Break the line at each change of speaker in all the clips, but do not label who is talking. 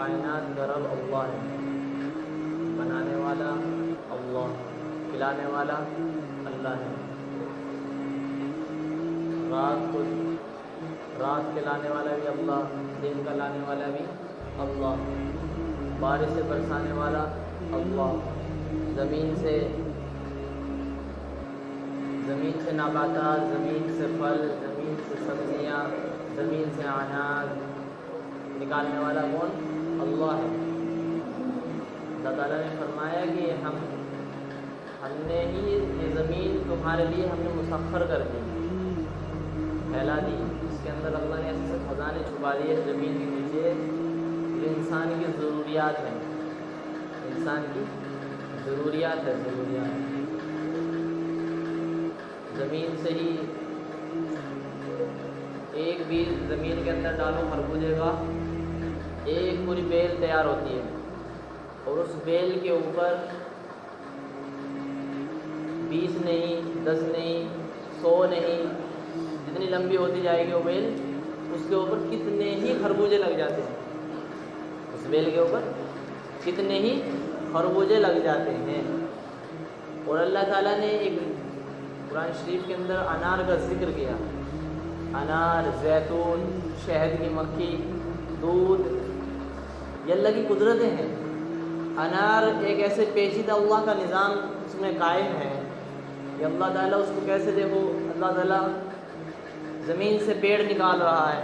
کائنات کا رب اللہ ہے، بنانے والا اللہ، کھلانے والا اللہ ہے، رات کے لانے والا بھی اللہ، دن کا لانے والا بھی اللہ، بارش سے برسانے والا اللہ، زمین سے نباتات، زمین سے پھل، زمین سے سبزیاں، زمین سے اناج نکالنے والا کون؟ اللہ ہے۔ اللہ تعالیٰ نے فرمایا کہ ہم نے ہی یہ زمین تمہارے لیے ہم نے مسخر کر دی، پھیلا دی، اس کے اندر اللہ نے ایسے خزانے چھپا دیے زمین کے نیچے، جو انسان کی ضروریات ہیں، انسان کی ضروریات ہے، ضروریات زمین سے ہی ایک بیج زمین کے اندر ڈالو خربوزے کا، ایک پوری بیل تیار ہوتی ہے، اور اس بیل کے اوپر 20 نہیں، 10 نہیں، 100 نہیں، جتنی لمبی ہوتی جائے گی وہ بیل، اس کے اوپر کتنے ہی خربوزے لگ جاتے ہیں، اس بیل کے اوپر کتنے ہی خربوزے لگ جاتے ہیں۔ اور اللہ تعالیٰ نے ایک قرآن شریف کے اندر انار کا ذکر کیا، انار، زیتون، شہد کی مکھی، دودھ، یہ اللہ کی قدرتیں ہیں۔ انار ایک ایسے پیچیدہ اللہ کا نظام اس میں قائم ہے کہ اللہ تعالیٰ اس کو کیسے، دیکھو اللہ تعالیٰ زمین سے پیڑ نکال رہا ہے،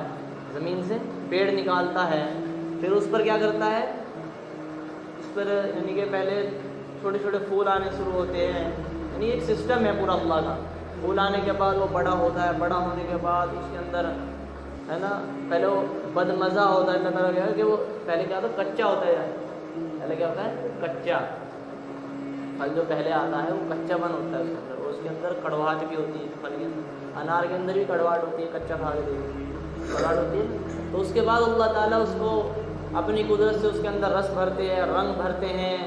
زمین سے پیڑ نکالتا ہے، پھر اس پر کیا کرتا ہے، اس پر یعنی کہ پہلے چھوٹے چھوٹے پھول آنے شروع ہوتے ہیں، یعنی ایک سسٹم ہے پورا اللہ کا۔ پھول آنے کے بعد وہ بڑا ہوتا ہے، بڑا ہونے کے بعد اس کے اندر ہے نا، پہلے وہ بد مزہ ہوتا ہے، اللہ تعالیٰ کیا ہے کہ وہ پہلے کیا ہوتا ہے، کچا ہوتا ہے، پہلے کیا ہوتا ہے، کچا پھل جو پہلے آتا ہے وہ کچا بن ہوتا ہے، اس کے اندر کڑواہٹ بھی ہوتی ہے، پھل کے انار کے اندر بھی کڑواہٹ ہوتی ہے، کچا کھا کے کڑواہٹ ہوتی ہے۔ تو اس کے بعد اللہ تعالیٰ اس کو اپنی قدرت سے اس کے اندر رس بھرتے ہیں، رنگ بھرتے ہیں،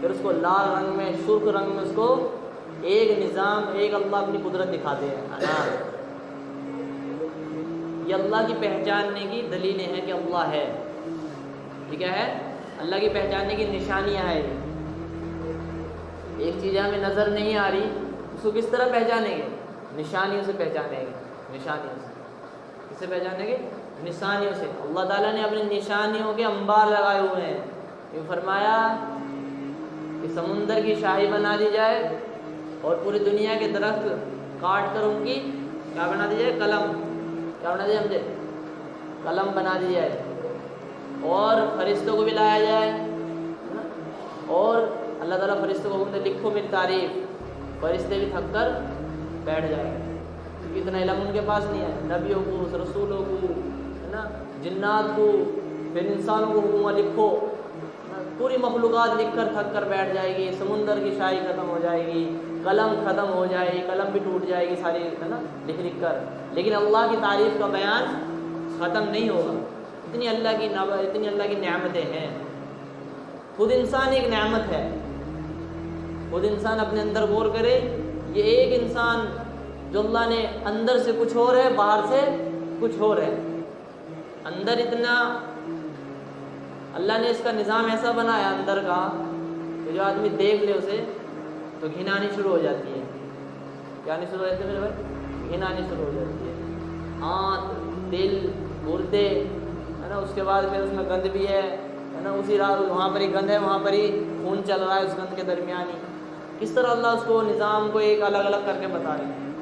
پھر اس کو لال رنگ میں، سرخ رنگ میں اس کو ایک نظام، ایک اللہ اپنی قدرت دکھاتے ہیں۔ انار یہ اللہ کی پہچاننے کی دلیلیں ہیں کہ اللہ ہے، ٹھیک ہے، اللہ کی پہچاننے کی نشانیاں ہیں۔ ایک چیز ہمیں نظر نہیں آ رہی، اس کو کس طرح پہچانیں گے؟ نشانیوں سے پہچانیں گے، نشانیوں سے۔ کس سے پہچانیں گے؟ نشانیوں سے۔ اللہ تعالیٰ نے اپنی نشانیوں کے انبار لگائے ہوئے ہیں۔ یہ فرمایا کہ سمندر کی شاہی بنا دی جائے اور پوری دنیا کے درخت کاٹ کر ان کی کیا بنا دی جائے؟ قلم، کیا بنا دی جائے؟ مجھے قلم بنا دی جائے، اور فرشتوں کو بھی لایا جائے، اور اللہ تعالیٰ فرشتوں کو حکم دے لکھو میری تعریف، فرشتے بھی تھک کر بیٹھ جائیں گے، کیونکہ اتنا علم ان کے پاس نہیں ہے۔ نبیوں کو، رسولوں کو، ہے نا، جنات کو، پھر انسانوں کو حکم لکھو، پوری مخلوقات لکھ کر تھک کر بیٹھ جائے گی، سمندر کی شاہی ختم ہو جائے گی، قلم ختم ہو جائے گی، قلم بھی ٹوٹ جائے گی ساری، ہے نا، لکھ کر، لیکن اللہ کی تعریف کا بیان ختم نہیں ہوگا۔ اتنی اللہ کی نعمتیں ہیں۔ خود انسان ایک نعمت ہے، خود انسان اپنے اندر غور کرے، یہ ایک انسان جو اللہ نے اندر سے کچھ اور ہے، باہر سے کچھ اور ہے، اندر اتنا اللہ نے اس کا نظام ایسا بنایا اندر کا کہ جو آدمی دیکھ لے اسے تو گھن آنی شروع ہو جاتی ہے۔ کیا آنی شروع ہو جاتی ہے میرے بھائی؟ گھن آنی شروع ہو جاتی ہے۔ آنت، دل، گردے، ہے نا، اس کے بعد پھر اس میں گند بھی ہے نا، اسی رات وہاں پر ہی گند ہے، وہاں پر ہی خون چل رہا ہے اس گند کے درمیان ہی۔ کس طرح اللہ اس کو نظام کو ایک الگ الگ کر کے بتا رہے ہیں۔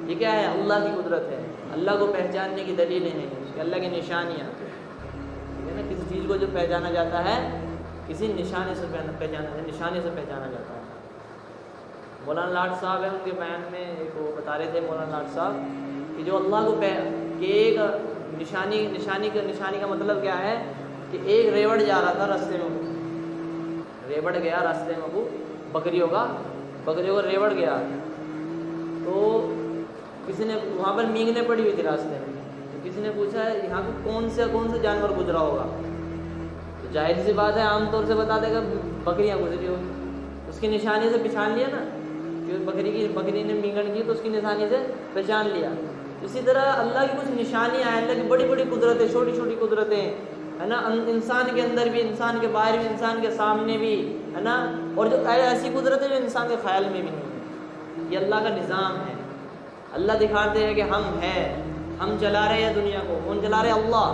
یہ کیا ہے؟ اللہ کی قدرت ہے، اللہ کو پہچاننے کی دلیلیں ہیں، اللہ کی نشانیاں، ٹھیک ہے نا۔ کسی چیز کو جو پہچانا جاتا ہے کسی نشانے سے نشانے سے پہچانا جاتا ہے۔ مولانا لاٹ صاحب ہیں، ان کے بیان میں ایک وہ بتا رہے تھے مولانا لاٹ صاحب کہ جو اللہ کو کہ ایک نشانی کا مطلب کیا ہے کہ ایک ریوڑ جا رہا تھا راستے میں، ریوڑ گیا راستے میں، وہ بکریوں کا ریوڑ گیا، تو کسی نے وہاں پر مینگنے پڑی ہوئی تھی راستے میں، تو کسی نے پوچھا یہاں پہ کون سے جانور گزرا ہوگا، تو ظاہر سی بات ہے عام طور سے بتا دے گا بکریاں گزری ہوگی، اس کی نشانی سے پہچان لیا نا، کہ بکری نے مینگن کی تو اس کی نشانی سے پہچان لیا۔ اسی طرح اللہ کی کچھ نشانیاں ہیں، اللہ کی بڑی بڑی قدرتیں، چھوٹی چھوٹی قدرتیں، ہے نا، انسان کے اندر بھی، انسان کے باہر بھی، انسان کے سامنے بھی، ہے نا، اور جو ایسی قدرت ہے جو انسان کے خیال میں بھی نہیں ہے. یہ اللہ کا نظام ہے. اللہ دکھاتے ہیں کہ ہم ہیں، ہم چلا رہے ہیں دنیا کو. کون چلا رہے ہیں؟ اللہ.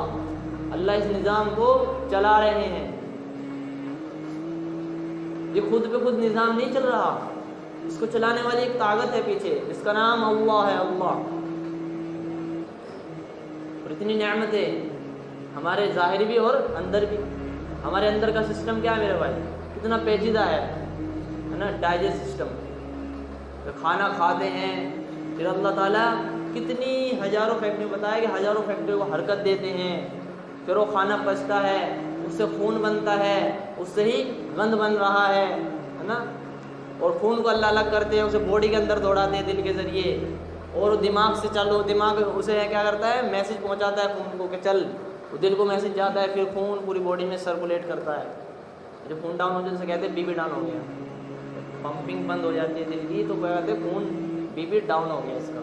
اللہ اس نظام کو چلا رہے ہیں. یہ خود پہ خود نظام نہیں چل رہا، اس کو چلانے والی ایک طاقت ہے پیچھے، جس کا نام اللہ ہے. اللہ. اور اتنی نعمتیں ہمارے ظاہری بھی اور اندر بھی. ہمارے اندر کا سسٹم کیا ہے میرے بھائی؟ کتنا پیچیدہ ہے نا. Digest system. کھانا کھاتے ہیں، پھر اللہ تعالیٰ کتنی ہزاروں فیکٹریوں، بتایا کہ ہزاروں فیکٹریوں کو حرکت دیتے ہیں، پھر وہ کھانا پچتا ہے، اس سے خون بنتا ہے، اس سے ہی گند بن رہا ہے نا. اور خون کو اللہ الگ کرتے ہیں، اسے باڈی کے اندر دوڑاتے ہیں دل کے ذریعے، اور دماغ سے چلو، دماغ اسے کیا کرتا ہے؟ میسج پہنچاتا ہے خون کو کہ چل. دل کو میسج جاتا ہے، پھر خون پوری باڈی میں سرکولیٹ کرتا ہے. جو خون ڈاؤن ہو جائے اسے کہتے ہیں بی پی ڈاؤن ہو گیا، پمپنگ بند ہو جاتی ہے دل کی، تو کہتے ہیں خون بی پی ڈاؤن ہو گیا اس کا.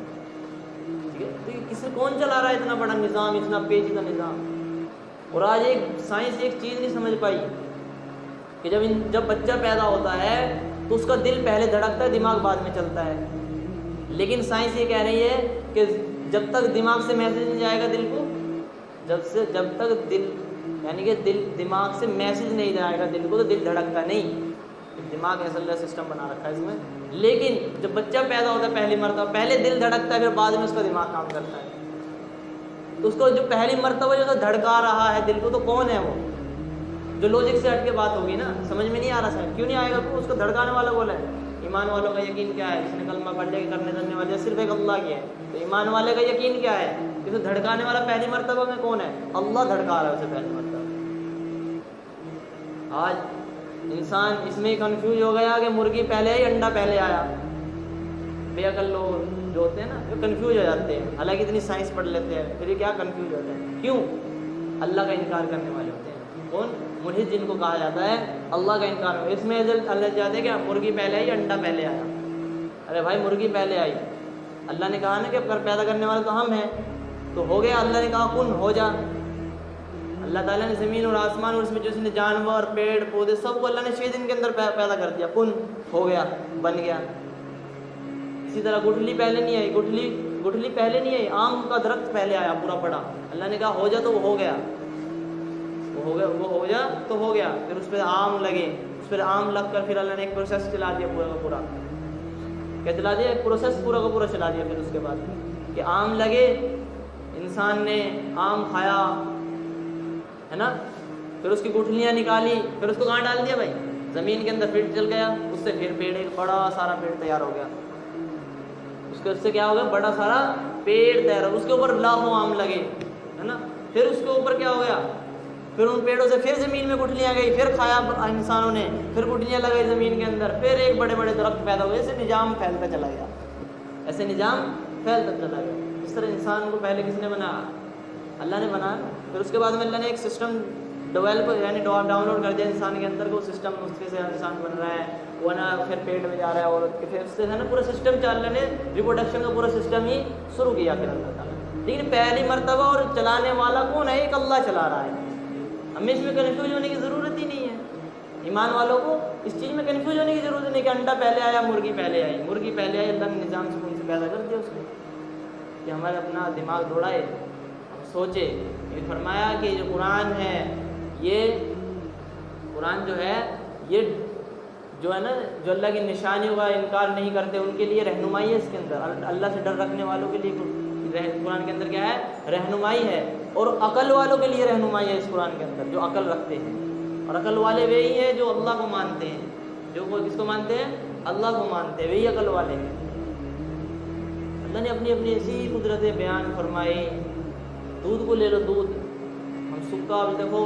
ٹھیک ہے. تو کسی کون چلا رہا ہے اتنا بڑا نظام، اتنا پیچیدہ نظام؟ اور آج ایک سائنس ایک چیز نہیں سمجھ پائی کہ جب بچہ پیدا ہوتا ہے تو اس کا دل پہلے دھڑکتا ہے، دماغ بعد میں چلتا ہے. لیکن سائنس یہ کہہ رہی ہے کہ جب تک دماغ سے میسج نہیں جائے گا دل کو، جب تک دل یعنی کہ دماغ سے میسج نہیں جائے گا دل کو، تو دل دھڑکتا نہیں. دماغ ایسا اللہ سسٹم بنا رکھا ہے اس میں. لیکن جب بچہ پیدا ہوتا ہے پہلی مرتبہ، پہلے دل دھڑکتا ہے، پھر بعد میں اس کا دماغ کام کرتا ہے. تو اس کو جو پہلی مرتبہ جو دھڑکا رہا ہے دل کو، تو کون ہے وہ؟ جو لوجک سے ہٹ کے بات ہوگی نا، سمجھ میں نہیں آ رہا صاحب، کیوں نہیں آئے گا؟ اس کو دھڑکانے والا بولا ہے. ایمان والوں کا یقین کیا ہے؟ جس نے کلمہ پڑھ لیا کہ کرنے دھرنے والے صرف ایک اللہ کی ہے. تو ایمان والے کا یقین کیا ہے؟ اسے دھڑکانے والا پہلی مرتبہ میں کون ہے؟ اللہ دھڑکا رہا ہے اسے پہلی مرتبہ. آج انسان اس میں کنفیوز ہو گیا کہ مرغی پہلے آئی انڈا پہلے آیا. بے عقل لوگ جو ہوتے ہیں نا وہ کنفیوز ہو جاتے ہیں، حالانکہ اتنی سائنس پڑھ لیتے ہیں، پھر یہ کیا کنفیوز ہوتے ہیں؟ کیوں؟ اللہ کا انکار کرنے والے ہوتے ہیں. کون؟ ملحد جن کو کہا جاتا ہے. اللہ کا انکار. اس میں اللہ چاہتے ہیں کہ مرغی پہلے آئی انڈا پہلے آیا. ارے بھائی مرغی پہلے آئی، اللہ نے کہا نا کہ پیدا کرنے والے تو ہم ہیں، تو ہو گیا. اللہ نے کہا کن ہو جا. اللہ تعالیٰ نے زمین اور آسمان اور اس میں جو اس نے جانور پیڑ پودے سب کو اللہ نے 6 دن کے اندر پیدا کر دیا. کن ہو گیا، بن گیا. اسی طرح گٹھلی پہلے نہیں آئی، گٹھلی پہلے نہیں آئی، آم کا درخت پہلے آیا پورا پڑا. اللہ نے کہا ہو جا تو وہ ہو گیا، وہ ہو جا تو ہو گیا. پھر اس پہ آم لگے، اس پہ آم لگ کر پھر اللہ نے ایک پروسیس چلا دیا پورا کا پورا. کیا چلا دیا؟ ایک پروسیس پورا کا پورا چلا دیا. پھر اس کے بعد کہ آم لگے، انسان نے آم کھایا ہے نا، پھر اس کی گٹھلیاں نکالی، پھر اس کو کہاں ڈال دیا بھائی؟ زمین کے اندر. پھر چل گیا، اس سے پھر پیڑ، ایک بڑا سارا پیڑ تیار ہو گیا. اس سے کیا ہو گیا؟ بڑا سارا پیڑ تیار ہو، اس کے اوپر لاکھوں آم لگے ہے نا. پھر اس کے اوپر کیا ہو گیا؟ پھر ان پیڑوں سے پھر زمین میں گٹھلیاں گئی، پھر کھایا انسانوں نے، پھر گٹھلیاں لگائی زمین کے اندر، پھر ایک بڑے بڑے درخت پیدا ہوئے. ایسے نظام پھیلتا چلا گیا، ایسے نظام پھیلتا چلا گیا. اس طرح انسان کو پہلے کس نے بنایا؟ اللہ نے بنایا. پھر اس کے بعد میں اللہ نے ایک سسٹم ڈیولپ یعنی ڈاؤن لوڈ کر دیا انسان کے اندر، کو سسٹم نسخے سے انسان بن رہا ہے، وہ نا پھر پیٹ میں جا رہا ہے عورت کے، پھر اس سے ہے نا پورا سسٹم اللہ نے ریپروڈکشن کا پورا سسٹم ہی شروع کیا پھر اللہ تعالیٰ. لیکن پہلی مرتبہ اور چلانے والا کون ہے؟ ایک اللہ چلا رہا ہے. ہمیں اس میں کنفیوز ہونے کی ضرورت ہی نہیں ہے. ایمان والوں کو اس چیز میں کنفیوز ہونے کی ضرورت نہیں کہ انڈا پہلے آیا مرغی پہلے آئی. مرغی پہلے آئی، اللہ نے نظام سے کون سے پیدا کر دیا اس کو کہ ہمارے اپنا دماغ دوڑائے، ہم سوچے. یہ فرمایا کہ جو قرآن ہے، یہ قرآن جو ہے، یہ جو ہے نا جو اللہ کی نشانیوں کا انکار نہیں کرتے ان کے لیے رہنمائی ہے. اس کے اندر اللہ سے ڈر رکھنے والوں کے لیے قرآن کے اندر کیا ہے؟ رہنمائی ہے. اور عقل والوں کے لیے رہنمائی ہے اس قرآن کے اندر، جو عقل رکھتے ہیں. اور عقل والے وہی ہیں جو اللہ کو مانتے ہیں. جو کس کو مانتے ہیں؟ اللہ کو مانتے ہیں، وہی عقل والے ہیں. اللہ نے اپنی اپنی ایسی قدرتیں بیان فرمائی. دودھ کو لے لو، دودھ ہم سکا، ابھی دیکھو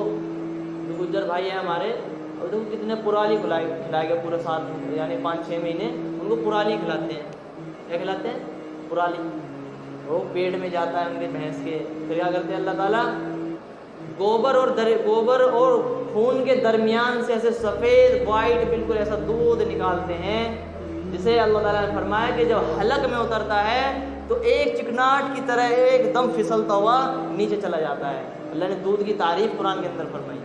جو گجر بھائی ہیں ہمارے، اور دیکھو کتنے پرالی کھلائے گئے پورے سال، یعنی 5-6 مہینے ان کو پرالی کھلاتے ہیں. کیا کھلاتے ہیں؟ پرالی. وہ پیٹ میں جاتا ہے ان کے بھینس کے. پھر کیا کرتے ہیں اللہ تعالیٰ؟ گوبر اور خون کے درمیان سے ایسے سفید وائٹ بالکل ایسا دودھ نکالتے ہیں، جسے اللہ تعالیٰ نے فرمایا کہ جب حلق میں اترتا ہے تو ایک چکناٹ کی طرح ایک دم پھسلتا ہوا نیچے چلا جاتا ہے۔ اللہ نے دودھ کی تعریف قرآن کے اندر فرمائی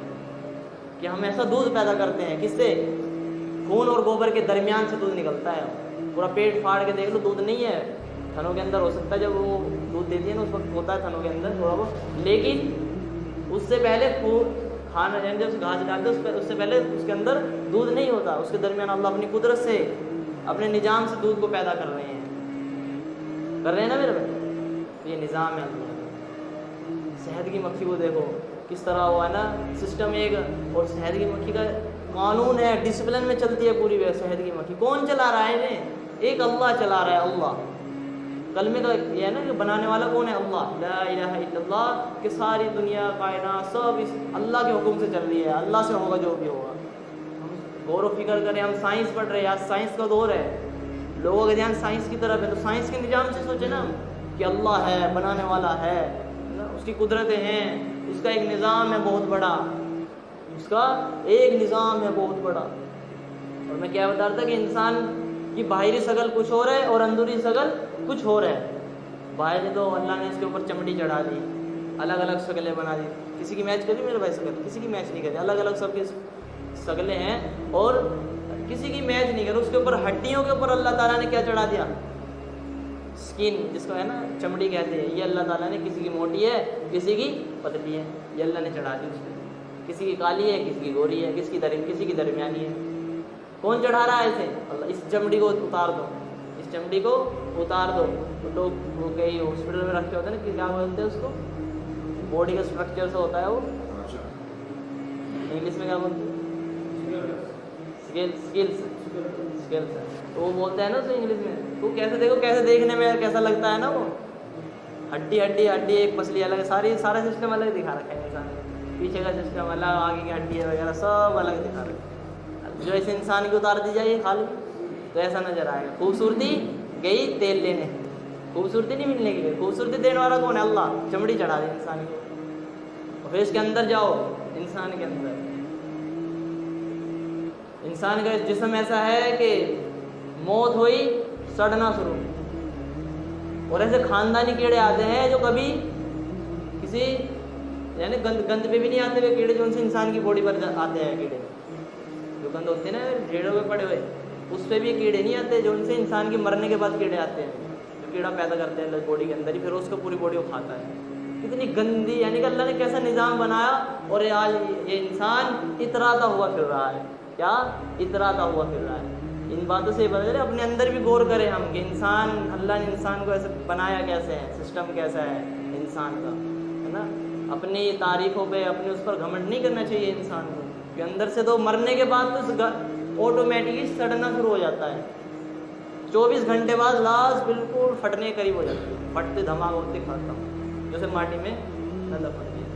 کہ ہم ایسا دودھ پیدا کرتے ہیں، کس سے؟ خون اور گوبر کے درمیان سے دودھ نکلتا ہے۔ پورا پیٹ پھاڑ کے دیکھ لو، دودھ نہیں ہے، تھنوں کے اندر ہو سکتا ہے، جب وہ دودھ دیتی ہے نا اس وقت ہوتا ہے تھنوں کے اندر تھوڑا بہت، لیکن اس سے پہلے کھانا جب گھاس ڈالتے اس سے پہلے اس کے اندر دودھ نہیں ہوتا، اس کے درمیان اللہ اپنی قدرت سے اپنے نظام سے دودھ کو پیدا کر رہے ہیں نا میرے بھائی۔ یہ نظام ہے اللہ۔ شہد کی مکھی کو دیکھو کس طرح ہوا ہے نا سسٹم ایک، اور شہد کی مکھی کا قانون ہے، ڈسپلن میں چلتی ہے پوری شہد کی مکھی۔ کون چلا رہا ہے انہیں؟ ایک اللہ چلا رہا ہے، اللہ۔ کلمے کا یہ ہے نا کہ بنانے والا کون ہے؟ اللہ، لا الہ الا اللہ، کہ ساری دنیا کائنات سب اس اللہ کے حکم سے چل رہی ہے، اللہ سے ہوگا جو بھی ہوگا۔ ہم غور و فکر کریں، ہم سائنس پڑھ رہے ہیں، آج سائنس کا دور ہے، لوگوں کا دھیان سائنس کی طرف ہے، تو سائنس کے نظام سے سوچے نا کہ اللہ ہے، بنانے والا ہے، اس کی قدرتیں ہیں، اس کا ایک نظام ہے بہت بڑا، اس کا ایک نظام ہے بہت بڑا۔ اور میں کیا بتا رہا تھا کہ انسان کی باہری شکل کچھ اور ہے اور اندرونی شکل کچھ اور ہے۔ باہر تو اللہ نے اس کے اوپر چمڑی چڑھا دی، الگ الگ شکلیں بنا دی۔ کسی کی میچ کری میرے بھائی شکل؟ کسی کی میچ نہیں کری، الگ الگ سب کی شکلیں ہیں اور کسی کی میچ نہیں کری۔ اس کے اوپر ہڈیوں کے اوپر اللہ تعالیٰ نے کیا چڑھا دیا؟ اسکن، جس کو ہے نا چمڑی کہتے ہیں، یہ اللہ تعالیٰ نے کسی کی موٹی ہے کسی کی پتلی ہے، یہ اللہ نے چڑھا دی اس پہ۔ کسی کی کالی ہے کسی کی گوری ہے، کسی کی درمیانی ہے۔ کون چڑھا رہا ہے اسے؟ اللہ۔ اس چمڑی کو اتار دو، اس چمڑی کو اتار دو۔ تو لوگ وہ کئی ہاسپٹل میں رکھے ہوتے ہیں نا کہ کیا بولتے ہیں اس کو، باڈی کا اسٹرکچر سے ہوتا ہے وہ، انگلش میں کیا بولتے ہیں؟ اسکیلس، تو وہ بولتے ہیں نا اسے انگلش میں۔ تو کیسے دیکھو، کیسے دیکھنے میں کیسا لگتا ہے نا، وہ ہڈی ایک پسلی الگ ہے، سارا سسٹم الگ دکھا رکھا ہے انسان نے، پیچھے کا سسٹم الگ، آگے کی ہڈی وغیرہ سب الگ دکھا رکھا ہے۔ جو ایسے انسان کی اتار دی جائے خالی تو ایسا نظر آئے گا۔ خوبصورتی گئی تیل لینے، خوبصورتی نہیں ملنے کے لیے، خوبصورتی دینے والا کون ہے؟ اللہ۔ چمڑی چڑھا دی انسان کو، اور پھر اس کے اندر جاؤ، انسان کے اندر انسان کا جسم ایسا ہے کہ موت ہوئی سڑنا شروع، اور ایسے خاندانی کیڑے آتے ہیں جو کبھی کسی یعنی گند پہ بھی نہیں آتے ہوئے کیڑے، جو ان سے انسان کی باڈی پر آتے ہیں کیڑے، جو گند ہوتے ہیں نا ڈھیڑوں پہ پڑے ہوئے، اس پہ بھی کیڑے نہیں آتے، جو ان سے انسان کی مرنے کے بعد کیڑے آتے ہیں، جو کیڑا پیدا کرتے ہیں باڈی کے اندر ہی، پھر اس کو پوری باڈی کو کھاتا ہے۔ کتنی گندی، یعنی کہ اللہ نے کیسا نظام بنایا، اور آج یہ انسان اتراتا ہوا پھر رہا ہے۔ کیا؟ اتراتا ہوا پھر رہا ہے۔ ان باتوں سے یہ پتہ چلے اپنے اندر بھی غور کریں ہم کہ انسان، اللہ نے انسان کو ایسے بنایا کیسے ہے، سسٹم کیسا ہے انسان کا، ہے نا۔ اپنی تعریفوں پہ اپنے اس پر گھمنڈ نہیں کرنا چاہیے انسان کو، کہ اندر سے تو مرنے کے بعد تو آٹومیٹکلی سڑنا شروع ہو جاتا ہے، 24 گھنٹے بعد لاش بالکل پھٹنے کے قریب ہو جاتی ہے، پھٹتے دھماکہ ہوتے ختم، جیسے ماٹی میں نہ دفن کیا۔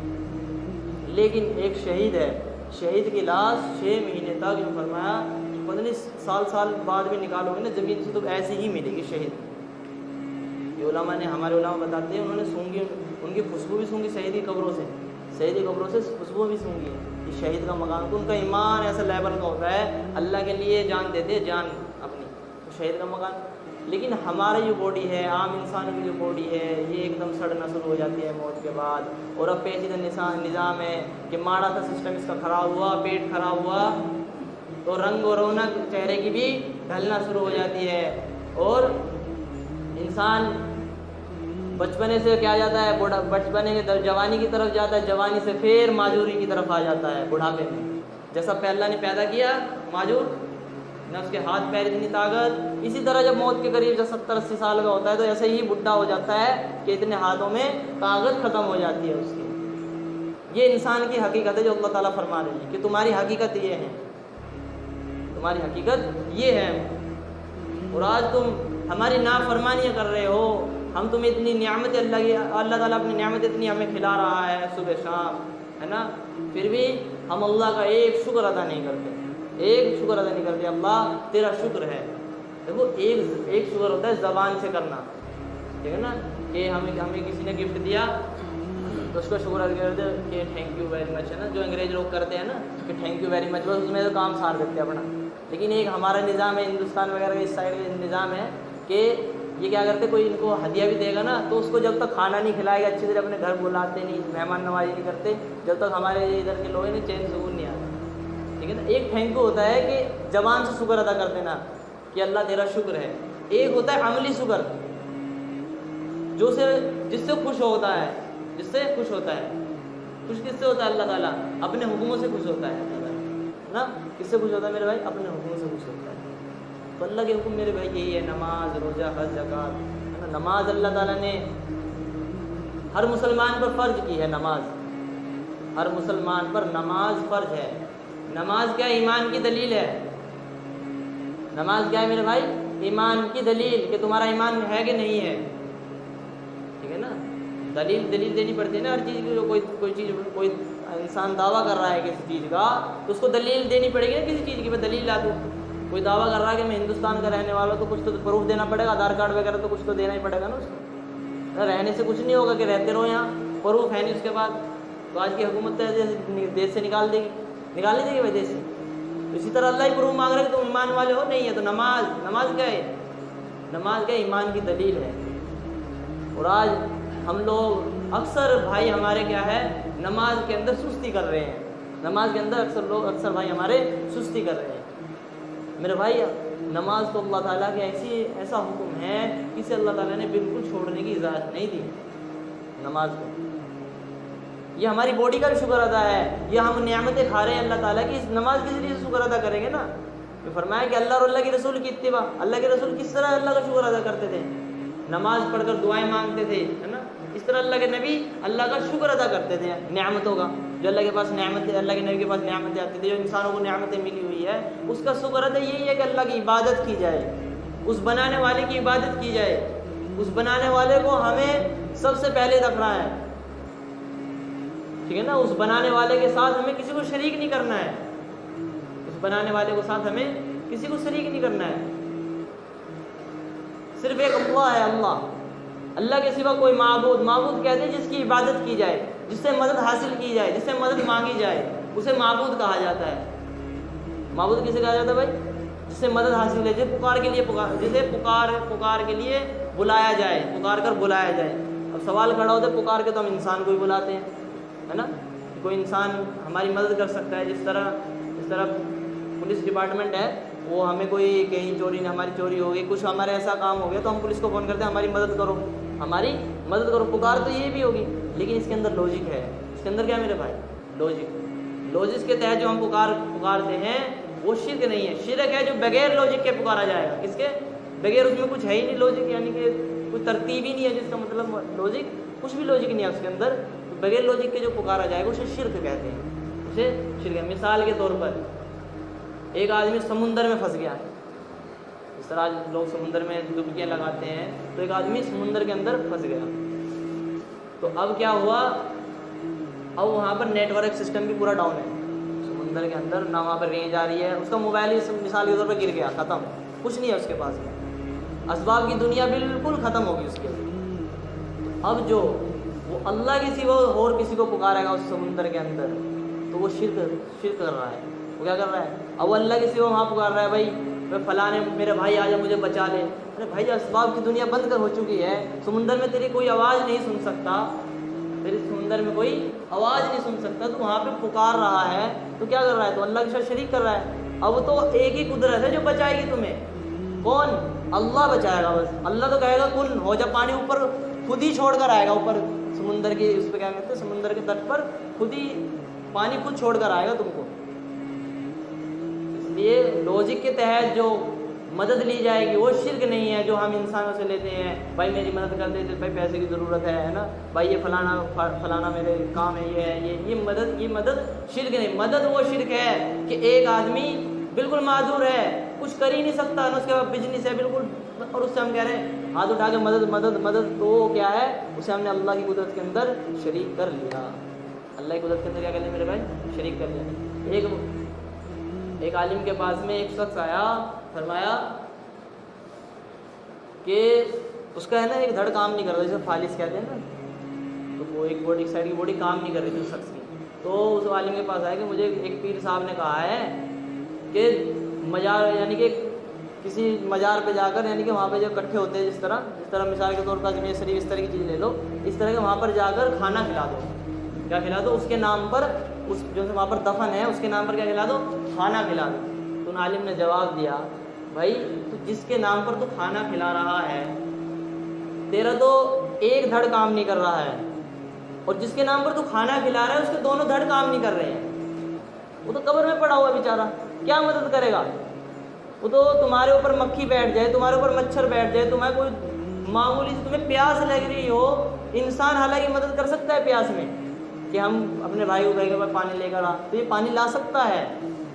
لیکن ایک شہید ہے، شہید کی لاش 6 مہینے تک، جو فرمایا پتہ نہیں سال بعد بھی نکالو گے نا زمین سے تو ایسی ہی ملے گی شہید۔ یہ علماء نے، ہمارے علماء بتاتے ہیں، انہوں نے سونگی، ان کی خوشبو بھی سونگی شہید کی قبروں سے، شہید کی قبروں سے خوشبو بھی سونگی ہے۔ کہ شہید کا مقام، تو ان کا ایمان ایسا لیول کا ہوتا ہے، اللہ کے لیے جان دیتے ہیں، جان اپنی، تو شہید کا مقام۔ لیکن ہماری جو باڈی ہے، عام انسانوں کی جو باڈی ہے، یہ ایک دم سڑنا شروع ہو جاتی ہے موت کے بعد، اور اب پیچیدہ نظام ہے کہ ماڑا تھا سسٹم اس کا خراب ہوا، پیٹ خراب ہوا تو رنگ و رونق چہرے کی بھی ڈھلنا شروع ہو جاتی ہے، اور انسان بچپنے سے کیا جاتا ہے، بچپنے کے جوانی کی طرف جاتا ہے، جوانی سے پھر معذوری کی طرف آ جاتا ہے بڑھاپے میں۔ جیسا اللہ نے پیدا کیا معذور، نہ اس کے ہاتھ پیر اتنی طاقت، اسی طرح جب موت کے قریب جب 70-80 سال کا ہوتا ہے تو ایسے ہی بڈھا ہو جاتا ہے کہ اتنے ہاتھوں میں طاقت ختم ہو جاتی ہے اس کی۔ یہ انسان کی حقیقت ہے جو اللہ تعالیٰ فرما رہے ہیں کہ تمہاری حقیقت یہ ہے، تمہاری حقیقت یہ ہے، اور آج تم ہماری نافرمانیاں کر رہے ہو۔ ہم تمہیں اتنی نعمت اللہ تعالیٰ اپنی نعمت اتنی ہمیں کھلا رہا ہے صبح شام، ہے نا، پھر بھی ہم اللہ کا ایک شکر ادا نہیں کرتے، ایک شکر ادا نہیں کرتے۔ اللہ تیرا شکر ہے۔ دیکھو ایک شکر ہوتا ہے زبان سے کرنا، ٹھیک ہے نا، کہ ہمیں کسی نے گفٹ دیا تو اس کو شکر ادا کرتے کہ تھینک یو ویری مچ، ہے نا، جو انگریز لوگ کرتے ہیں نا کہ تھینک یو ویری مچ، بس اس میں تو کام سار دیتے ہیں اپنا۔ لیکن ایک ہمارا نظام ہے ہندوستان وغیرہ کے اس سائڈ کا نظام ہے کہ یہ کیا کرتے, کوئی ان کو ہدیہ بھی دے گا نا تو اس کو جب تک کھانا نہیں کھلائے گا, اچھی طرح اپنے گھر بلاتے نہیں, مہمان نوازی نہیں کرتے, جب تک ہمارے ادھر کے لوگ ہیں چین سکون نہیں آتا. ٹھیک ہے نا. ایک تھینک یو ہوتا ہے کہ زبان سے شکر ادا کر دینا کہ اللہ تیرا شکر ہے. ایک ہوتا ہے عملی شکر, جو سے جس سے خوش ہوتا ہے, جس سے خوش ہوتا ہے. خوش کس سے ہوتا ہے؟ اللہ تعالیٰ اپنے حکموں سے خوش ہوتا ہے. اللہ تعالیٰ نا کس سے خوش ہوتا ہے میرے بھائی؟ اپنے حکموں سے خوش ہوتا ہے. تو اللہ کے حکم میرے بھائی یہی ہے, نماز, روزہ, حج, زکوٰۃ, ہے نا. نماز اللہ تعالیٰ نے ہر مسلمان پر فرض کی ہے. نماز ہر مسلمان پر نماز فرض ہے. نماز کیا ایمان کی دلیل ہے. نماز کیا ہے میرے بھائی؟ ایمان کی دلیل, کہ تمہارا ایمان ہے کہ نہیں ہے. ٹھیک ہے نا. دلیل دینی پڑتی ہے نا ہر چیز کی. جو کوئی چیز, کوئی انسان دعویٰ کر رہا ہے کسی چیز کا تو اس کو دلیل دینی پڑے گی نا کسی چیز کی. میں دلیل لا دوں. کوئی دعویٰ کر رہا ہے کہ میں ہندوستان کا رہنے والا ہوں تو کچھ تو پروف دینا پڑے گا, آدھار کارڈ وغیرہ تو کچھ تو دینا ہی پڑے گا نا اس کو. رہنے سے کچھ نہیں ہوگا کہ رہتے رہو یہاں, پروف ہے نہیں اس کے بعد. تو آج کی حکومت دیش سے نکال دے گی بھائی دیش سے. اسی طرح اللہ ہی پروف مانگ رہے کہ تم ایمان والے ہو, نہیں ہے تو نماز کیا ہے؟ نماز کیا ہے؟ ایمان کی دلیل ہے. اور آج ہم لوگ اکثر بھائی ہمارے کیا ہے, نماز کے اندر سستی کر رہے ہیں. نماز کے اندر اکثر بھائی ہمارے سستی کر رہے ہیں. میرے بھائی نماز تو اللہ تعالیٰ کے ایسا حکم ہے اسے اللہ تعالیٰ نے بالکل چھوڑنے کی اجازت نہیں دی نماز کو. یہ ہماری باڈی کا بھی شکر ادا ہے, یہ ہم نعمتیں کھا رہے ہیں اللہ تعالیٰ کی, اس نماز کے ذریعے سے شکر ادا کریں گے نا. تو فرمایا کہ اللہ اور اللہ کے رسول کی اتباع, اللہ کے رسول کس طرح اللہ کا شکر ادا کرتے تھے, نماز پڑھ کر دعائیں مانگتے تھے, ہے نا. اس طرح اللہ کے نبی اللہ کا شکر ادا کرتے تھے نعمتوں کا. جو اللہ کے پاس نعمتیں, اللہ کے نبی کے پاس نعمتیں آتی تھی, جو انسانوں کو نعمتیں ملی ہوئی ہے, اس کا شکر ادا یہی ہے کہ اللہ کی عبادت کی جائے, اس بنانے والے کی عبادت کی جائے. اس بنانے والے کو ہمیں سب سے پہلے رکھنا ہے. ٹھیک ہے نا. اس بنانے والے کے ساتھ ہمیں کسی کو شریک نہیں کرنا ہے. اس بنانے والے کے ساتھ ہمیں کسی کو شریک نہیں کرنا ہے. صرف ایک اللہ ہے, اللہ کے سوا کوئی معبود کہتے ہیں جس کی عبادت کی جائے, جس سے مدد حاصل کی جائے, جس سے مدد مانگی جائے, اسے معبود کہا جاتا ہے. معبود کسے کہا جاتا ہے بھائی؟ جس سے مدد حاصل ہے, جسے پکار کے لیے بلایا جائے, پکار کر بلایا جائے. اب سوال کھڑا ہوتا ہے, پکار کے تو ہم انسان کو ہی بلاتے ہیں, ہے نا. کوئی انسان ہماری مدد کر سکتا ہے. جس طرح پولیس ڈپارٹمنٹ ہے, وہ ہمیں کوئی کہیں ہماری چوری ہو گئی, کچھ ہمارے ایسا کام ہو گیا تو ہم پولیس کو فون کرتے ہیں, ہماری مدد کرو. پکار تو یہ بھی ہوگی, لیکن اس کے اندر لاجک ہے. اس کے اندر کیا ہے میرے بھائی؟ لاجک کے تحت جو ہم پکارتے ہیں وہ شرک نہیں ہے. شرک ہے جو بغیر لاجک کے پکارا جائے گا. کس کے بغیر؟ اس میں کچھ ہے ہی نہیں لاجک, یعنی کہ کوئی ترتیب ہی نہیں ہے, جس کا مطلب لاجک, کچھ بھی لاجک نہیں ہے اس کے اندر. بغیر لاجک کے جو پکارا جائے گا اسے شرک کہتے ہیں. اسے شرک. مثال کے طور پر ایک آدمی سمندر میں پھنس گیا ہے. اس طرح آج لوگ سمندر میں ڈبکیاں لگاتے ہیں, تو ایک آدمی سمندر کے اندر پھنس گیا. تو اب کیا ہوا, اب وہاں پر نیٹ ورک سسٹم بھی پورا ڈاؤن ہے سمندر کے اندر, نہ وہاں پر رینج آ رہی ہے. اس کا موبائل ہی مثال کے طور پر گر گیا, ختم, کچھ نہیں ہے اس کے پاس میں. اسباب کی دنیا بالکل ختم ہوگی اس کے. اب جو وہ اللہ کے سوا اور کسی کو پکارے گا اس سمندر کے اندر, تو وہ شرک کر رہا ہے. وہ کیا کر رہا ہے؟ اب اللہ کے سوا وہاں پکار رہا ہے, بھائی فلاں میرے بھائی آ جا مجھے بچا لے. ارے بھائی اسباب کی دنیا بند کر ہو چکی ہے, سمندر میں تیری کوئی آواز نہیں سن سکتا, سمندر میں کوئی آواز نہیں سن سکتا, تو وہاں پہ پکار رہا ہے, تو کیا کر رہا ہے؟ تو اللہ کے ساتھ شریک کر رہا ہے. اب تو ایک ہی قدرت ہے جو بچائے گی تمہیں. کون؟ اللہ بچائے گا بس. اللہ تو کہے گا کن ہو جا, پانی اوپر خود ہی چھوڑ کر آئے گا, اوپر سمندر کی اس پہ کیا کہتے ہیں, سمندر کے تٹ پر خود ہی پانی خود چھوڑ کر آئے گا تم کو. اس لیے لاجک کے تحت جو مدد لی جائے گی وہ شرک نہیں ہے جو ہم انسانوں سے لیتے ہیں. بھائی میری مدد کر دے, بھائی پیسے کی ضرورت ہے نا, بھائی یہ فلانا میرے کام ہے, یہ ہے, یہ مدد شرک نہیں. مدد وہ شرک ہے کہ ایک آدمی بالکل معذور ہے, کچھ کر ہی نہیں سکتا نا, اس کے بعد بزنس ہے بالکل, اور اس سے ہم کہہ رہے ہیں ہاتھ اٹھا کے مدد, تو کیا ہے, اسے ہم نے اللہ کی قدرت کے اندر شریک کر لیا. اللہ کی قدرت کے اندر کیا کر لیا میرے بھائی؟ شریک کر لیا. ایک عالم کے پاس میں ایک شخص آیا, فرمایا کہ اس کا ہے نا ایک دھڑ کام نہیں کر رہا, جسے فالس کہتے ہیں نا, تو وہ ایک سائڈ کی باڈی کام نہیں کر رہی تھی اس شخص کی. تو اس عالم کے پاس آیا کہ مجھے ایک پیر صاحب نے کہا ہے کہ مزار, یعنی کہ کسی مزار پہ جا کر یعنی کہ وہاں پہ جو اکٹھے ہوتے ہیں جس طرح مثال کے طور پر اجمیر شریف اس طرح کی چیز لے لو، اس طرح کے وہاں پر جا کر کھانا کھلا دو، کیا کھلا دو؟ اس کے نام پر، اس جو وہاں پر دفن ہے اس کے نام پر کیا کھلا دو؟ کھانا کھلا دو۔ تو ان عالم نے جواب دیا بھائی تو جس کے نام پر تو کھانا کھلا رہا ہے تیرا تو ایک دھڑ کام نہیں کر رہا ہے، اور جس کے نام پر تو کھانا کھلا رہا ہے اس کے دونوں دھڑ کام نہیں کر رہے ہیں، وہ تو قبر میں پڑا ہوا بیچارہ، کیا مدد کرے گا؟ وہ تو تمہارے اوپر مکھی بیٹھ جائے، تمہارے اوپر مچھر بیٹھ جائے، تمہیں کوئی معمولی سے تمہیں پیاس لگ رہی ہو، انسان حالانکہ مدد کر سکتا ہے پیاس میں کہ ہم اپنے بھائی کو کہیں گے پانی لے کر آ، تو یہ پانی لا سکتا ہے،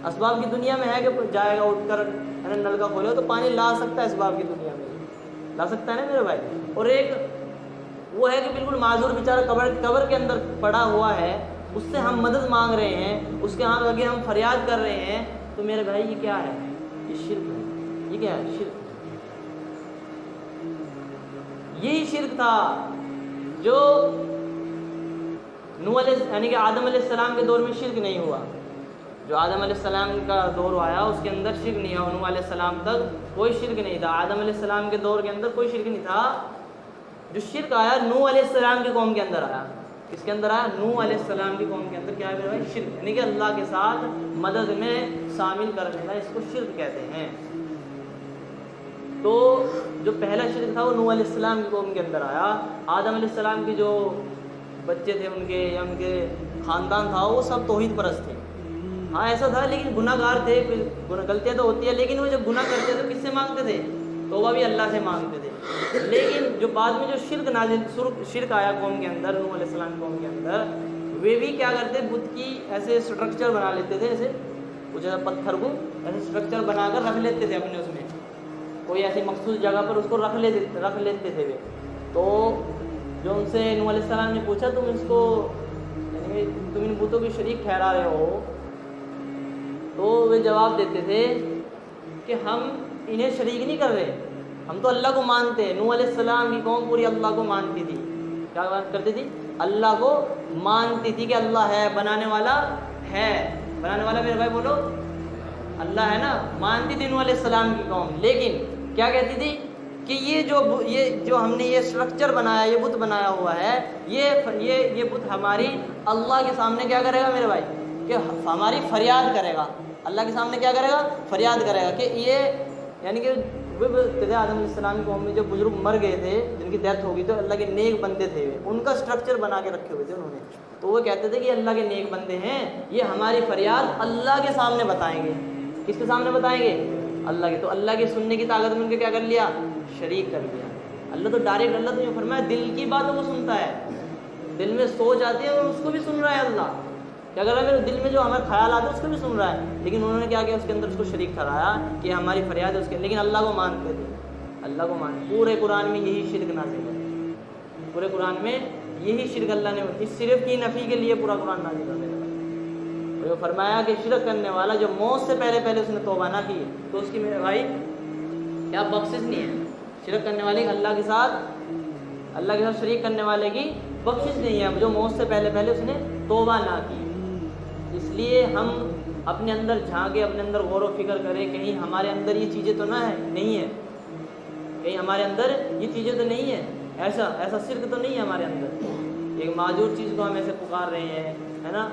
اسباب کی دنیا میں ہے کہ جائے گا اٹھ کر نل کا کھولے تو پانی لا سکتا ہے، اسباب کی دنیا میں لا سکتا ہے نا میرے بھائی۔ اور ایک وہ ہے کہ بالکل معذور بیچارہ قبر کے اندر پڑا ہوا ہے، اس سے ہم مدد مانگ رہے ہیں، اس کے ہاں آگے ہم فریاد کر رہے ہیں، تو میرے بھائی یہ کیا ہے؟ یہ شرک ہے۔ یہ کیا ہے؟ شرک۔ یہی شرک تھا جو نوح علیہ یعنی کہ آدم علیہ السلام کے دور میں شرک نہیں ہوا، جو آدم علیہ السلام کا دور آیا اس کے اندر شرک نہیں ہوا، نوح علیہ السلام تک کوئی شرک نہیں تھا، آدم علیہ السلام کے دور کے اندر کوئی شرک نہیں تھا۔ جو شرک آیا نوح علیہ السلام کی قوم کے اندر آیا، کس کے اندر آیا؟ نوح علیہ السلام کی قوم کے اندر کیا ہے میرے بھائی؟ شرک، یعنی کہ اللہ کے ساتھ مدد میں شامل کر لینا، اس کو شرک کہتے ہیں۔ تو جو پہلا شرک تھا وہ نوح علیہ السلام کی قوم کے اندر آیا، آدم علیہ السلام کی جو بچے تھے ان کے یا ان کے خاندان تھا وہ سب توحید پرست تھے، ہاں ایسا تھا، لیکن گناہ گار تھے، غلطیاں تو ہوتی ہیں، لیکن وہ جب گناہ کرتے تھے کس سے مانگتے تھے؟ توبہ بھی اللہ سے مانگتے تھے۔ لیکن جو بعد میں جو شرک آیا قوم کے اندر، نوح علیہ السلام کی قوم کے اندر، وہ بھی کیا کرتے؟ بت کی ایسے سٹرکچر بنا لیتے تھے، ایسے کچھ پتھر کو ایسے سٹرکچر بنا کر رکھ لیتے تھے اپنے، اس میں کوئی ایسی مخصوص جگہ پر اس کو رکھ لیتے تھے وہ۔ تو جو ان سے نوح علیہ السلام نے پوچھا تم اس کو یعنی تم ان بتوں کی شریک ٹھہرا رہے ہو، تو وہ جواب دیتے تھے کہ ہم انہیں شریک نہیں کر رہے، ہم تو اللہ کو مانتے ہیں۔ نوح علیہ السلام کی قوم پوری اللہ کو مانتی تھی، کیا بات کرتی تھی؟ اللہ کو مانتی تھی کہ اللہ ہے، بنانے والا ہے، بنانے والا میرے بھائی بولو اللہ ہے نا، مانتی تھی نوح علیہ السلام کی قوم، لیکن کیا کہتی تھی کہ یہ جو ہم نے یہ سٹرکچر بنایا، یہ بت بنایا ہوا ہے، یہ بت ہماری اللہ کے سامنے کیا کرے گا میرے بھائی؟ کہ ہماری فریاد کرے گا، اللہ کے سامنے کیا کرے گا؟ فریاد کرے گا کہ یہ یعنی کہ آدم علیہ السلام کی قوم میں جو بزرگ مر گئے تھے، جن کی ڈیتھ ہو گئی، تو اللہ کے نیک بندے تھے، ان کا سٹرکچر بنا کے رکھے ہوئے تھے انہوں نے، تو وہ کہتے تھے کہ اللہ کے نیک بندے ہیں، یہ ہماری فریاد اللہ کے سامنے بتائیں گے۔ کس کے سامنے بتائیں گے؟ اللہ کے۔ تو اللہ کے سننے کی طاقت میں ان کے کیا کر لیا؟ شریک کر لیا۔ اللہ تو ڈائریکٹ، اللہ تو یہ فرمایا دل کی باتوں کو سنتا ہے، دل میں سوچ آتی ہے اور اس کو بھی سن رہا ہے اللہ، کیا کر رہا ہے؟ میرے دل میں جو ہمارے خیال آتے ہیں اس کو بھی سن رہا ہے، لیکن انہوں نے کیا کیا؟ اس کے اندر اس کو شریک ٹھہرایا کہ ہماری فریاد ہے اس کے، لیکن اللہ کو مانتے تھے، اللہ کو مانتے۔ پورے قرآن میں یہی شرک نازل ہے، پورے قرآن میں یہی شرک اللہ نے اس صرف کی نفی کے لیے پورا قرآن نازل کر دیا، اور فرمایا کہ شرک کرنے والا جو موت سے پہلے اس نے توبہ نہ کی تو اس کی میرے بھائی کیا بخشش نہیں ہے۔ شرک کرنے والے اللہ کے ساتھ شریک کرنے والے کی بخشش نہیں ہے، جو موت سے پہلے اس نے توبہ نہ کی۔ اس لیے ہم اپنے اندر جھانکے، اپنے اندر غور و فکر کریں، کہیں ہمارے اندر یہ چیزیں تو نہیں ہے، کہیں ہمارے اندر یہ چیزیں تو نہیں ہیں، ایسا شرک تو نہیں ہے ہمارے اندر، ایک معذور چیز کو ہم ایسے پکار رہے ہیں، ہے نا۔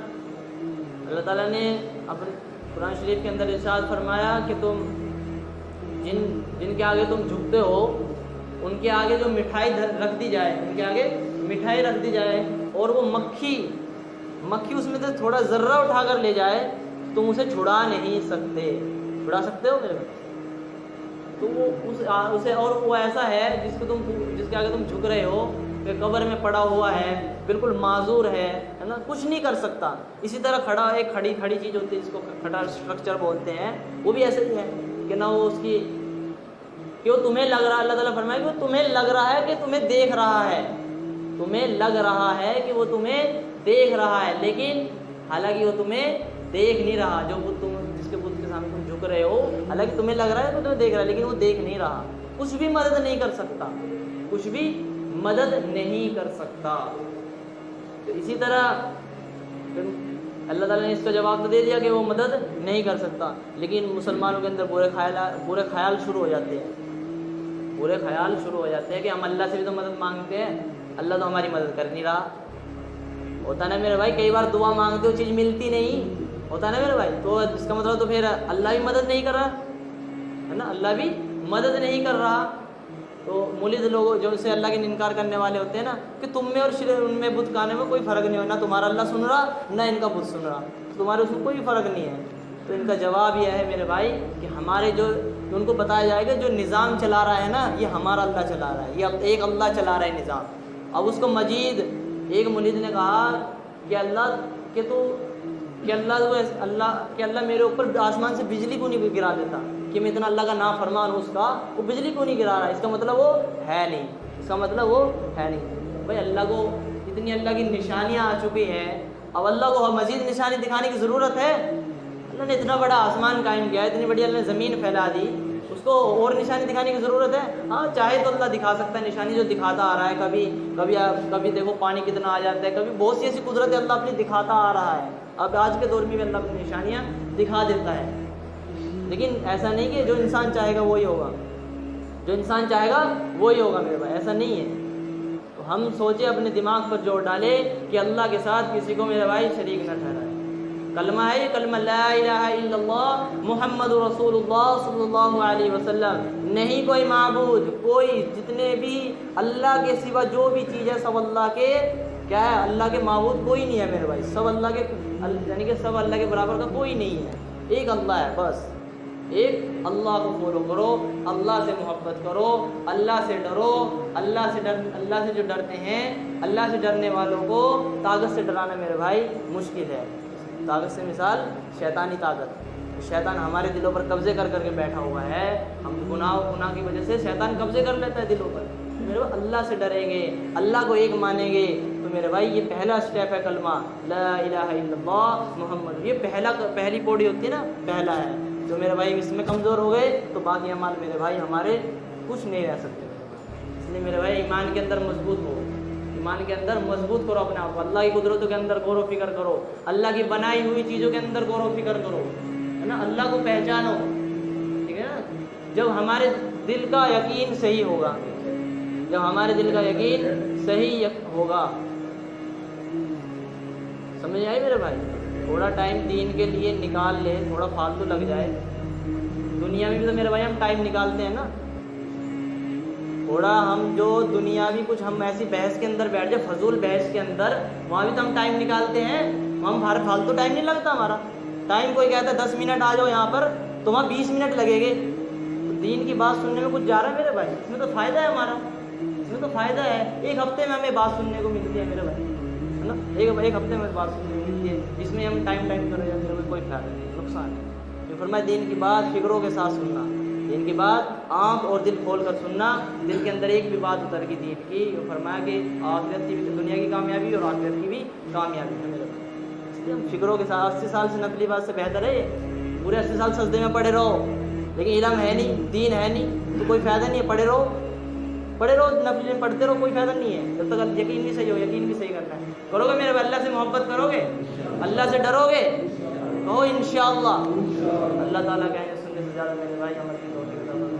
اللہ تعالیٰ نے اپنے قرآن شریف کے اندر ارشاد فرمایا کہ تم جن کے آگے تم جھکتے ہو ان کے آگے جو مٹھائی رکھ دی جائے، ان کے آگے مٹھائی رکھ دی جائے اور وہ مکھی اس میں سے تھوڑا ذرہ اٹھا کر لے جائے، تم اسے چھڑا نہیں سکتے۔ چھڑا سکتے ہو میرے تو وہ اسے، اور وہ ایسا ہے جس کے آگے تم جھک رہے ہو کہ قبر میں پڑا ہوا ہے، بالکل معذور ہے نا، کچھ نہیں کر سکتا۔ اسی طرح ایک کھڑی چیز ہوتی ہے جس کو کھڑا اسٹرکچر بولتے ہیں، وہ بھی ایسے ہی ہے کہ نہ وہ اس کی کہ وہ تمہیں لگ رہا ہے، اللہ تعالیٰ فرمائے کہ وہ تمہیں لگ رہا ہے کہ تمہیں دیکھ رہا ہے، تمہیں لگ رہا ہے کہ وہ تمہیں دیکھ رہا ہے، لیکن حالانکہ وہ تمہیں دیکھ نہیں رہا۔ جس کے بت کے سامنے تم جھک رہے ہو، حالانکہ تمہیں لگ رہا ہے کہ تمہیں دیکھ رہا ہے، لیکن وہ دیکھ نہیں رہا، کچھ بھی مدد نہیں کر سکتا، کچھ بھی مدد نہیں کر سکتا۔ تو اسی طرح اللہ تعالیٰ نے اس کا جواب تو دے دیا کہ وہ مدد نہیں کر سکتا، لیکن مسلمانوں کے اندر برے خیال شروع ہو جاتے ہیں، برے خیال شروع ہو جاتے ہیں کہ ہم اللہ سے بھی تو مدد مانگتے ہیں، اللہ تو ہماری مدد کر نہیں رہا۔ ہوتا نا میرے بھائی، کئی بار دعا مانگتے ہو چیز ملتی نہیں، ہوتا نا میرے بھائی، تو اس کا مطلب تو پھر اللہ بھی مدد نہیں کر رہا ہے نا، اللہ بھی مدد نہیں کر رہا۔ تو مولد لوگ جو سے اللہ کے انکار کرنے والے ہوتے ہیں نا کہ تم میں اور ان میں بت گانے میں کوئی فرق نہیں ہو، نہ تمہارا اللہ سن رہا نہ ان کا بت سن رہا، تمہارے اس میں کوئی فرق نہیں ہے۔ تو ان کا جواب یہ ہے میرے بھائی کہ ہمارے جو ان کو بتایا جائے گا جو نظام چلا رہا ہے نا یہ ہمارا اللہ چلا رہا ہے، یہ ایک اللہ چلا رہا ہے نظام۔ اب اس کو مجید ایک مولد نے کہا کہ اللہ میرے اوپر آسمان سے بجلی کیوں نہیں گرا دیتا، کہ میں اتنا اللہ کا نافرمان ہوں، اس کا وہ بجلی کیوں نہیں گرا رہا ہے، اس کا مطلب وہ ہے نہیں، اس کا مطلب وہ ہے نہیں۔ بھائی اللہ کو اتنی اللہ کی نشانیاں آ چکی ہیں، اب اللہ کو مزید نشانی دکھانے کی ضرورت ہے؟ اللہ نے اتنا بڑا آسمان قائم کیا ہے، اتنی بڑی اللہ نے زمین پھیلا دی، اس کو اور نشانی دکھانے کی ضرورت ہے؟ ہاں چاہے تو اللہ دکھا سکتا ہے نشانی جو دکھاتا آ رہا ہے، کبھی دیکھو پانی کتنا آ جاتا ہے، کبھی بہت سی ایسی قدرت اللہ اپنی دکھاتا آ رہا ہے، اب آج کے دور میں بھی اللہ اپنی نشانیاں دکھا دیتا ہے، لیکن ایسا نہیں کہ جو انسان چاہے گا وہی ہوگا، جو انسان چاہے گا وہی ہوگا میرے بھائی، ایسا نہیں ہے۔ تو ہم سوچے، اپنے دماغ پر جوڑ ڈالے کہ اللہ کے ساتھ کسی کو میرے بھائی شریک نہ ٹھہرائے۔ کلمہ ہے یہ کلمہ لا الہ الا اللہ محمد رسول اللہ صلی اللہ علیہ وسلم، نہیں کوئی معبود، کوئی جتنے بھی اللہ کے سوا جو بھی چیز ہے سب اللہ کے کیا ہے، اللہ کے معبود کوئی نہیں ہے میرے بھائی، سب اللہ کے یعنی کہ سب اللہ کے برابر کا کوئی نہیں ہے، ایک اللہ ہے بس، ایک اللہ کو فالو کرو، اللہ سے محبت کرو، اللہ سے ڈرو، اللہ سے جو ڈرتے ہیں، اللہ سے ڈرنے والوں کو طاقت سے ڈرانا میرے بھائی مشکل ہے۔ طاقت سے مثال شیطانی طاقت، شیطان ہمارے دلوں پر قبضے کر کے بیٹھا ہوا ہے، ہم گناہ کی وجہ سے شیطان قبضے کر لیتا ہے دلوں پر۔ میرے بھائی اللہ سے ڈریں گے، اللہ کو ایک مانیں گے، تو میرے بھائی یہ پہلا اسٹیپ ہے کلمہ لا الہ الا اللہ محمد، یہ پہلی پوڑی ہوتی ہے نا، پہلا ہے۔ جو میرے بھائی اس میں کمزور ہو گئے تو باقی اعمال میرے بھائی ہمارے کچھ نہیں رہ سکتے۔ اس لیے میرے بھائی ایمان کے اندر مضبوط ہو، ایمان کے اندر مضبوط کرو اپنے آپ کو، اللہ کی قدرتوں کے اندر غور و فکر کرو، اللہ کی بنائی ہوئی چیزوں کے اندر غور و فکر کرو، ہے نا، اللہ کو پہچانو، ٹھیک ہے نا۔ جب ہمارے دل کا یقین صحیح ہوگا، جب ہمارے دل کا یقین صحیح ہوگا، سمجھ آئی میرے بھائی؟ تھوڑا ٹائم دین کے لیے نکال لے، تھوڑا فالتو لگ جائے، دنیا میں بھی تو میرے بھائی ہم ٹائم نکالتے ہیں نا، تھوڑا ہم جو دنیاوی کچھ ہم ایسی بحث کے اندر بیٹھ جائے، فضول بحث کے اندر، وہاں بھی تو ہم ٹائم نکالتے ہیں، ہم فالتو ٹائم نہیں لگتا ہمارا ٹائم۔ کوئی کہتا ہے 10 منٹ آ جاؤ یہاں پر، تو وہاں 20 منٹ لگے گے، دین کی بات سننے میں کچھ جا رہا ہے میرے بھائی، اس میں تو فائدہ ہے ہمارا، اس میں تو فائدہ ہے۔ ایک ہفتے میں ہمیں بات سننے کو ملتی ہے میرے بھائی، ہے نا، ایک ہفتے میں بات سننے کو ملتی ہے، اس میں ہم ٹائم کر رہے ہیں، کوئی فائدہ نہیں، نقصان ہے۔ یہ فرمایا دین کی بات فکروں کے ساتھ سننا، دین کی بات آنکھ اور دل کھول کر سننا، دل کے اندر ایک بھی بات اتر کی دین کی، وہ فرمایا کہ آخرت کی بھی، دنیا کی کامیابی اور آخرت کی بھی کامیابی ہے میرے بھائی۔ اس لیے ہم فکروں کے ساتھ 80 سال سے نفلی بات سے بہتر ہے پورے 80 سال سجدے میں پڑے رہو، لیکن علم ہے نہیں، دین ہے نہیں، تو کوئی فائدہ نہیں ہے، پڑے رہو نفل میں پڑھتے رہو، کوئی فائدہ نہیں ہے جب تک یقین نہیں صحیح ہو، یقین بھی صحیح کرنا ہے۔ کرو گے میرے بھائی، اللہ سے محبت کرو گے، اللہ سے ڈرو گے، کہو انشاءاللہ، اللہ تعالیٰ کہیں سننے سے زیادہ میرے بھائی عمل کی توفیق عطا فرمائے۔